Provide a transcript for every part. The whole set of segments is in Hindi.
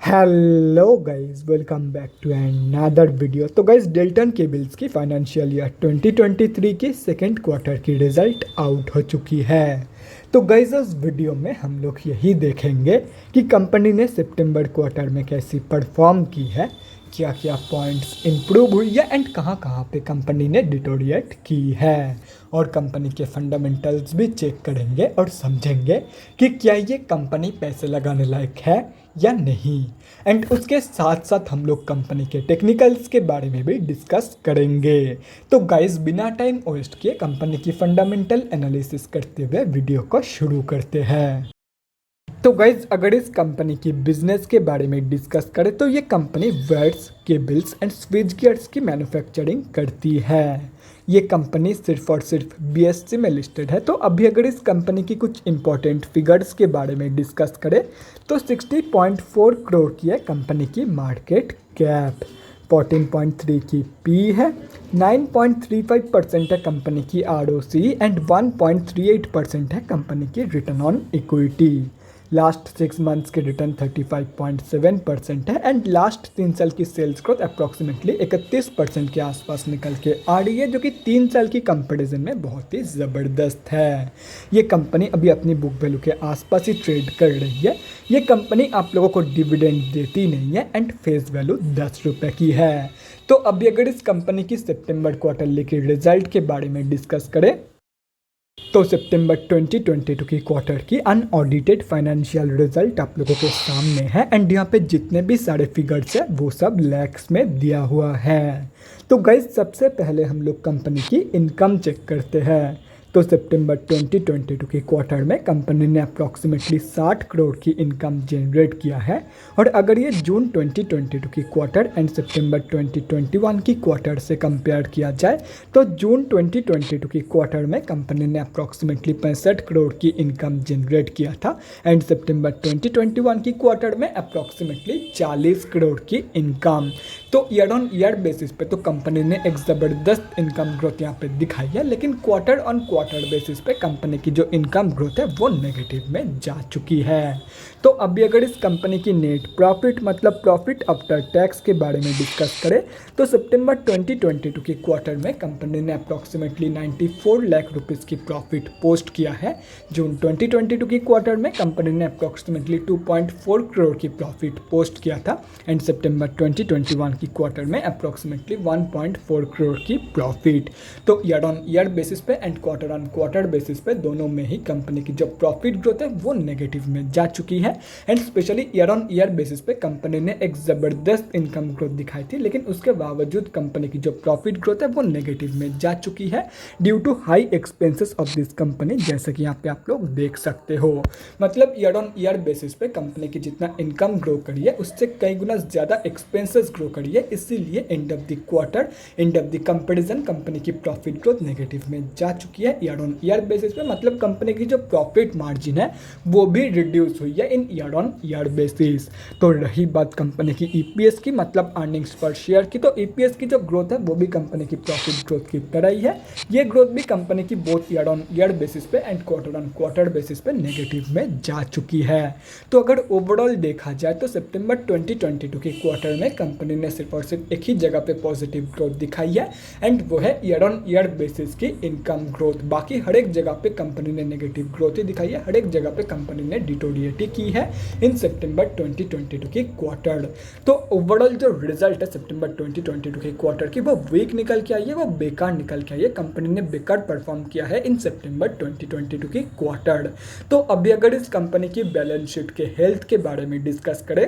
Hello guys, welcome back to another video. तो गाइस, डेल्टन केबल्स की फाइनेंशियल ईयर 2023 की सेकेंड क्वार्टर की रिजल्ट आउट हो चुकी है। तो गाइस, इस वीडियो में हम लोग यही देखेंगे कि कंपनी ने सितंबर क्वार्टर में कैसी परफॉर्म की है, क्या क्या पॉइंट्स इंप्रूव हुई है एंड कहाँ कहाँ पे कंपनी ने डिटोरिएट की है, और कंपनी के फंडामेंटल्स भी चेक करेंगे और समझेंगे कि क्या ये कंपनी पैसे लगाने लायक है या नहीं। एंड उसके साथ साथ हम लोग कंपनी के टेक्निकल्स के बारे में भी डिस्कस करेंगे। तो गाइस, बिना टाइम वेस्ट किए कंपनी की फंडामेंटल एनालिसिस करते हुए वीडियो को शुरू करते हैं। तो गाइज, अगर इस कंपनी की बिजनेस के बारे में डिस्कस करें तो ये company wires, cables and switch gears की मैन्युफैक्चरिंग करती है। ये कंपनी सिर्फ और सिर्फ बीएससी में लिस्टेड है। तो अभी अगर इस कंपनी की कुछ इंपॉर्टेंट फिगर्स के बारे में डिस्कस करें तो 60.4 करोड़ की है कंपनी की मार्केट कैप, 14.3 की पी है, 9.35% है कंपनी की आरओसी एंड 1.38% है कंपनी की return on equity. Last 6 months के रिटर्न 35.7% है एंड लास्ट 3 साल की सेल्स ग्रोथ अप्रॉक्सीमेटली 31% के आसपास निकल के आ रही है, जो कि 3 साल की कंपैरिजन में बहुत ही ज़बरदस्त है। ये कंपनी अभी अपनी बुक वैल्यू के आसपास ही ट्रेड कर रही है। ये कंपनी आप लोगों को डिविडेंड देती नहीं है एंड फेस वैल्यू 10 रुपये की है। तो अभी अगर इस कंपनी की सितंबर क्वार्टरली के रिजल्ट के बारे में डिस्कस करें तो सितंबर 2022 की क्वार्टर की अनऑडिटेड फाइनेंशियल रिजल्ट आप लोगों के सामने है एंड यहाँ पे जितने भी सारे फिगर्स है वो सब लैक्स में दिया हुआ है। तो गाइस, सबसे पहले हम लोग कंपनी की इनकम चेक करते हैं। तो सितंबर 2022 की क्वार्टर में कंपनी ने अप्रॉक्सीमेटली 60 करोड़ की इनकम जनरेट किया है। और अगर ये जून 2022 की क्वार्टर एंड सितंबर 2021 की क्वार्टर से कंपेयर किया जाए तो जून 2022 की क्वार्टर में कंपनी ने अप्रॉक्सीमेटली 65 करोड़ की इनकम जनरेट किया था एंड सितंबर 2021 की क्वार्टर में अप्रॉक्सीमेटली 40 करोड़ की इनकम। तो ईयर ऑन ईयर बेसिस पे तो कंपनी ने एक ज़बरदस्त इनकम ग्रोथ यहाँ पे दिखाई है, लेकिन क्वार्टर ऑन क्वार्टर बेसिस पे कंपनी की जो इनकम ग्रोथ है वो नेगेटिव में जा चुकी है। तो अभी अगर इस कंपनी की नेट प्रॉफिट मतलब प्रॉफिट आफ्टर टैक्स के बारे में डिस्कस करें तो सितंबर 2022 की क्वार्टर में कंपनी ने अप्रॉक्सीमेटली 94 लाख रुपीज़ की प्रॉफिट पोस्ट किया है। जून 2022 की क्वार्टर में कंपनी ने अप्रॉक्सीमेटली 2.4 करोड़ की प्रॉफिट पोस्ट किया था एंड सितंबर 2021 की क्वार्टर में अप्रॉक्सीमेटली 1.4 करोड़ की प्रॉफिट। तो ईयर ऑन ईयर बेसिस पे and quarter on quarter basis पे दोनों में ही कंपनी की जो प्रॉफिट ग्रोथ है वो नेगेटिव में जा चुकी है and specially year on year basis पे कंपनी ने एक ज़बरदस्त इनकम ग्रोथ दिखाई थी, लेकिन उसके बावजूद कंपनी की जो प्रॉफिट ग्रोथ है वो नेगेटिव में जा चुकी है due to high expenses of this company, जैसे कि यहाँ पे आप लोग देख सकते हो। मतलब ईयर ऑन ईयर बेसिस पे कंपनी की जितना इनकम ग्रो करी है उससे कई गुना ज़्यादा एक्सपेंसेस ग्रो करी है, इसीलिए end of the quarter end of the comparison company की प्रॉफिट ग्रोथ नेगेटिव में जा चुकी है ईयर ऑन ईयर बेसिस पे। मतलब कंपनी की जो प्रॉफिट मार्जिन है वो भी रिड्यूस हुई है इन ईयर ऑन ईयर बेसिस। तो रही बात कंपनी की ईपीएस की मतलब अर्निंग्स पर शेयर की, तो ईपीएस की जो ग्रोथ है वो भी कंपनी की प्रॉफिट ग्रोथ की तरह ही है। ये ग्रोथ भी कंपनी की both year on year basis पे and quarter on quarter basis पे नेगेटिव में जा चुकी है। तो अगर ओवरऑल देखा जाए तो सितंबर 2022 की क्वार्टर में कंपनी ने सिर्फ और सिर्फ एक ही जगह पे पॉजिटिव ग्रोथ दिखाई है एंड वो है ईयर ऑन ईयर बेसिस की इनकम ग्रोथ। बाकी हर एक जगह पे कंपनी ने नेगेटिव ग्रोथ ही दिखाई है, हर एक जगह पे कंपनी ने डिटोरिएट की है इन सितंबर 2022 की क्वार्टर। तो ओवरऑल जो रिजल्ट है सितंबर 2022 के क्वार्टर की वो वीक निकल के आई है, वो बेकार निकल के आई है। कंपनी ने बेकार परफॉर्म किया है इन सितंबर 2022 की क्वार्टर। तो अभी अगर इस कंपनी की बैलेंस शीट के हेल्थ के बारे में डिस्कस करें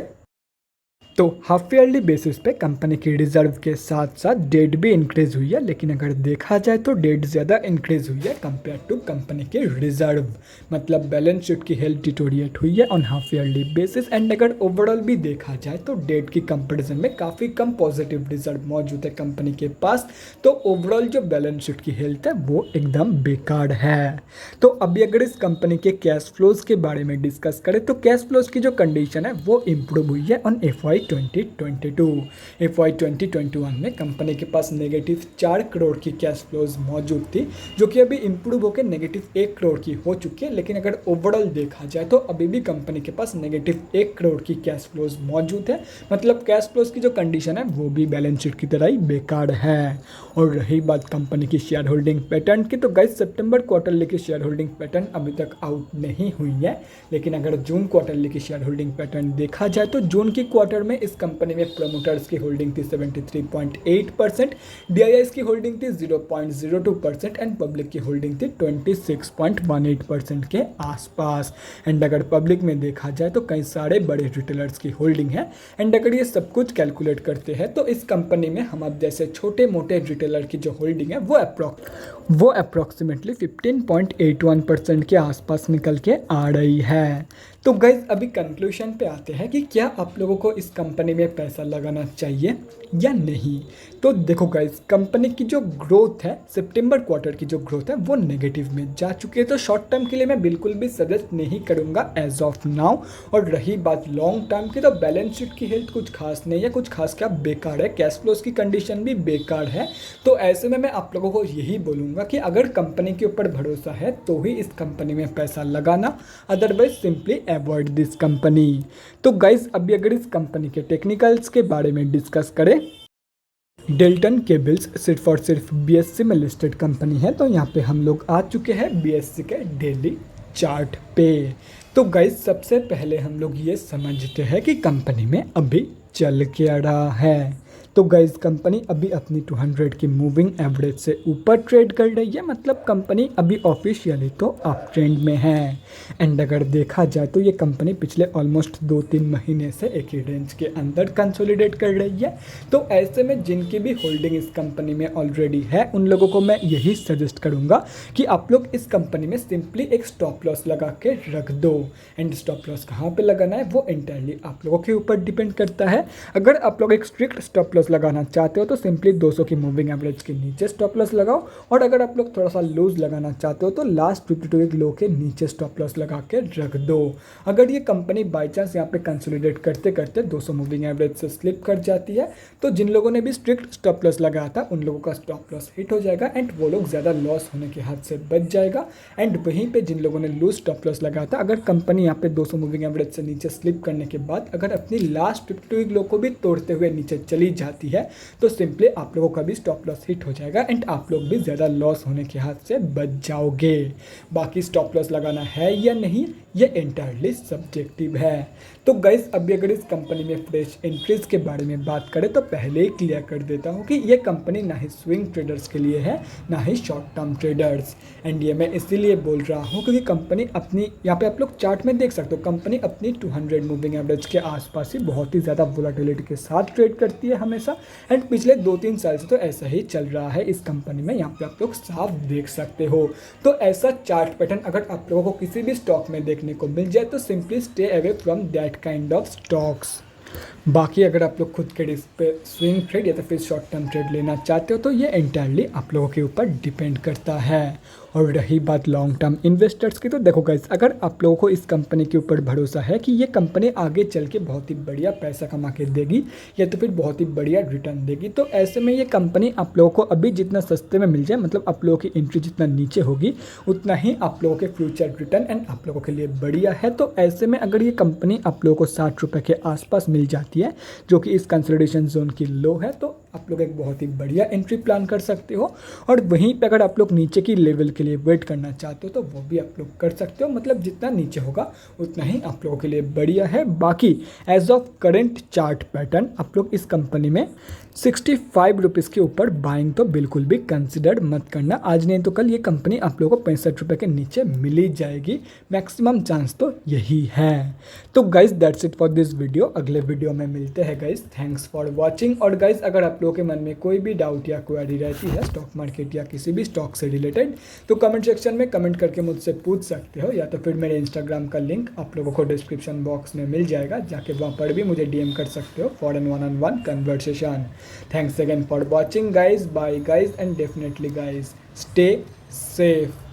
तो हाफ ईयरली बेसिस पे कंपनी की रिजर्व के साथ साथ डेट भी इंक्रीज हुई है, लेकिन अगर देखा जाए तो डेट ज़्यादा इंक्रीज हुई है कंपेयर टू कंपनी के रिजर्व। मतलब बैलेंस शीट की हेल्थ डिटोरिएट हुई है on half yearly basis and अगर ओवरऑल भी देखा जाए तो डेट की कंपेरिजन में काफ़ी कम पॉजिटिव रिजर्व मौजूद है कंपनी के पास। तो ओवरऑल जो बैलेंस शीट की हेल्थ है वो एकदम बेकार है। तो अभी अगर इस कंपनी के कैश फ्लोज के बारे में डिस्कस करें तो कैश फ्लोज की जो कंडीशन है वो इम्प्रूव हुई है ऑन FY 2022। FY 2021 में कंपनी के पास नेगेटिव 4 करोड़ की कैश फ्लोज मौजूद थी, जो कि अभी इंप्रूव होकर नेगेटिव 1 करोड़ की हो चुकी है। लेकिन अगर ओवरऑल देखा जाए तो अभी भी कंपनी के पास नेगेटिव 1 करोड़ की कैश फ्लोज मौजूद है। मतलब कैश फ्लोज की जो कंडीशन है वो भी बैलेंस शीट की तरह ही बेकार है। और रही बात कंपनी की शेयर होल्डिंग पैटर्न की, तो गाइस सितंबर क्वार्टरली की शेयर होल्डिंग पैटर्न अभी तक आउट नहीं हुई है। लेकिन अगर जून क्वार्टरली की शेयर होल्डिंग पैटर्न देखा जाए तो जून की क्वार्टर में इस कंपनी में प्रमोटर्स की होल्डिंग थी 73.8%, डीआईआईस की होल्डिंग थी 0.02% एंड पब्लिक की होल्डिंग थी 26.18% के आसपास। एंड अगर पब्लिक में देखा जाए तो कई सारे बड़े रिटेलर्स की होल्डिंग है। एंड अगर ये सब कुछ कैलकुलेट करते हैं तो इस कंपनी में हम अब जैसे छोटे मोटे रिटेलर की जो होल्डिंग है वो अप्रॉक्सीमेटली 15.81% के आसपास निकल के आ रही है। तो गाइज अभी कंक्लूजन पे आते हैं कि क्या आप लोगों को इस कंपनी में पैसा लगाना चाहिए या नहीं। तो देखो गाइज, कंपनी की जो ग्रोथ है, सितंबर क्वार्टर की जो ग्रोथ है वो नेगेटिव में जा चुकी है। तो शॉर्ट टर्म के लिए मैं बिल्कुल भी सजेस्ट नहीं करूंगा एज ऑफ नाउ। और रही बात लॉन्ग टर्म की, तो बैलेंस शीट की हेल्थ कुछ खास नहीं है, कुछ खास क्या बेकार है, कैश फ्लोज की कंडीशन भी बेकार है। तो ऐसे में मैं आप लोगों को यही बोलूँगा कि अगर कंपनी के ऊपर भरोसा है तो ही इस कंपनी में पैसा लगाना, otherwise simply avoid this company. तो गाइज अभी अगर इस कंपनी के टेक्निकल्स के बारे में डिस्कस करें, डेल्टन केबल्स सिर्फ और सिर्फ बीएससी में लिस्टेड कंपनी है। तो यहाँ पे हम लोग आ चुके हैं बीएससी के डेली चार्ट पे। तो गाइज सबसे पहले हम लोग ये समझते हैं कि कंपनी में अभी चल क्या रहा है। तो गाइज कंपनी अभी अपनी 200 की मूविंग एवरेज से ऊपर ट्रेड कर रही है। मतलब कंपनी अभी ऑफिशियली तो अप ट्रेंड में है। एंड अगर देखा जाए तो ये कंपनी पिछले ऑलमोस्ट 2-3 महीने से एक ही रेंज के अंदर कंसोलिडेट कर रही है। तो ऐसे में जिनकी भी होल्डिंग इस कंपनी में ऑलरेडी है उन लोगों को मैं यही सजेस्ट करूँगा कि आप लोग इस कंपनी में सिंपली एक स्टॉप लॉस लगा के रख दो। एंड स्टॉप लॉस कहाँ पर लगाना है वो एंटायरली आप लोगों के ऊपर डिपेंड करता है। अगर आप लोग एक स्ट्रिक्ट स्टॉप लॉस लगाना चाहते हो तो सिंपली 200 की मूविंग एवरेज के नीचे स्टॉप लॉस लगाओ। और अगर आप लोग थोड़ा सा लूज लगाना चाहते हो तो लास्ट 52 वीक लो के नीचे स्टॉप लॉस लगा के रख दो। अगर ये कंपनी बाई चांस यहाँ पे कंसोलिडेट करते करते 200 मूविंग एवरेज से स्लिप कर जाती है तो जिन लोगों ने भी स्ट्रिक्ट स्टॉप लॉस लगाया था उन लोगों का स्टॉप लॉस हिट हो जाएगा एंड वो लोग ज़्यादा लॉस होने के हाथ से बच जाएगा। एंड वहीं पे जिन लोगों ने लूज स्टॉप लॉस लगाया था, अगर कंपनी यहाँ पे 200 मूविंग एवरेज से नीचे स्लिप करने के बाद अगर अपनी लास्ट 52 वीक लो को भी तोड़ते हुए नीचे चली जाती है तो सिंपली आप लोगों का भी स्टॉप लॉस हिट हो जाएगा एंड आप लोग भी ज़्यादा लॉस होने के हाथ से बच जाओगे। बाकी स्टॉप लॉस लगाना है या नहीं ये एंटायरली सब्जेक्टिव है। तो गाइस अभी अगर इस कंपनी में फ्रेश एंट्रीज के बारे में बात करें तो पहले ही क्लियर कर देता हूँ कि ये कंपनी ना ही स्विंग ट्रेडर्स के लिए है ना ही शॉर्ट टर्म ट्रेडर्स। एंड ये मैं इसीलिए बोल रहा हूँ क्योंकि कंपनी अपनी, यहाँ पे आप लोग चार्ट में देख सकते हो, कंपनी अपनी 200 मूविंग एवरेज के आसपास ही बहुत ही ज़्यादा वोलेटिलिटी के साथ ट्रेड करती है हमेशा। एंड पिछले 2-3 साल से तो ऐसा ही चल रहा है इस कंपनी में, यहाँ पे आप लोग साफ देख सकते हो। तो ऐसा चार्ट पैटर्न अगर आप लोगों को किसी भी स्टॉक में देखने को मिल जाए तो simply stay away from that kind of stocks. बाकी अगर आप लोग खुद के रिस्क पे स्विंग ट्रेड या तो फिर शॉर्ट टर्म ट्रेड लेना चाहते हो तो ये एंटायरली आप लोगों के ऊपर डिपेंड करता है। और रही बात लॉन्ग टर्म इन्वेस्टर्स की, तो देखो गाइस अगर आप लोगों को इस कंपनी के ऊपर भरोसा है कि ये कंपनी आगे चल के बहुत ही बढ़िया पैसा कमा के देगी या तो फिर बहुत ही बढ़िया रिटर्न देगी, तो ऐसे में ये कंपनी आप लोगों को अभी जितना सस्ते में मिल जाए, मतलब आप लोगों की एंट्री जितना नीचे होगी उतना ही आप लोगों के फ्यूचर रिटर्न एंड आप लोगों के लिए बढ़िया है। तो ऐसे में अगर ये कंपनी आप लोगों को 60 रुपये के आसपास मिल जाती है जो कि इस कंसोलिडेशन जोन की लो है, तो आप लोग एक बहुत ही बढ़िया एंट्री प्लान कर सकते हो। और वहीं पे अगर आप लोग नीचे की लेवल के लिए वेट करना चाहते हो तो वो भी आप लोग कर सकते हो, मतलब जितना नीचे होगा उतना ही आप लोगों के लिए बढ़िया है। बाकी as of current chart pattern आप लोग इस कंपनी में 65 रुपीज़ के ऊपर बाइंग तो बिल्कुल भी कंसिडर मत करना। आज नहीं तो कल ये कंपनी आप लोगों को 65 रुपये के नीचे मिल ही जाएगी, मैक्सिमम चांस तो यही है। तो guys that's it for this video, अगले वीडियो में मिलते हैं गाइज। Thanks for watching. और गाइज अगर आप लोगों के मन में कोई भी डाउट या क्वेरी रहती है स्टॉक मार्केट या किसी भी स्टॉक से रिलेटेड तो कमेंट सेक्शन में कमेंट करके मुझसे पूछ सकते हो, या तो फिर मेरे इंस्टाग्राम का लिंक आप लोगों को डिस्क्रिप्शन बॉक्स में मिल जाएगा, जाके वहाँ पर भी मुझे DM कर सकते हो for an one-on-one conversation. Thanks again for watching guys. Bye guys, and definitely guys stay safe.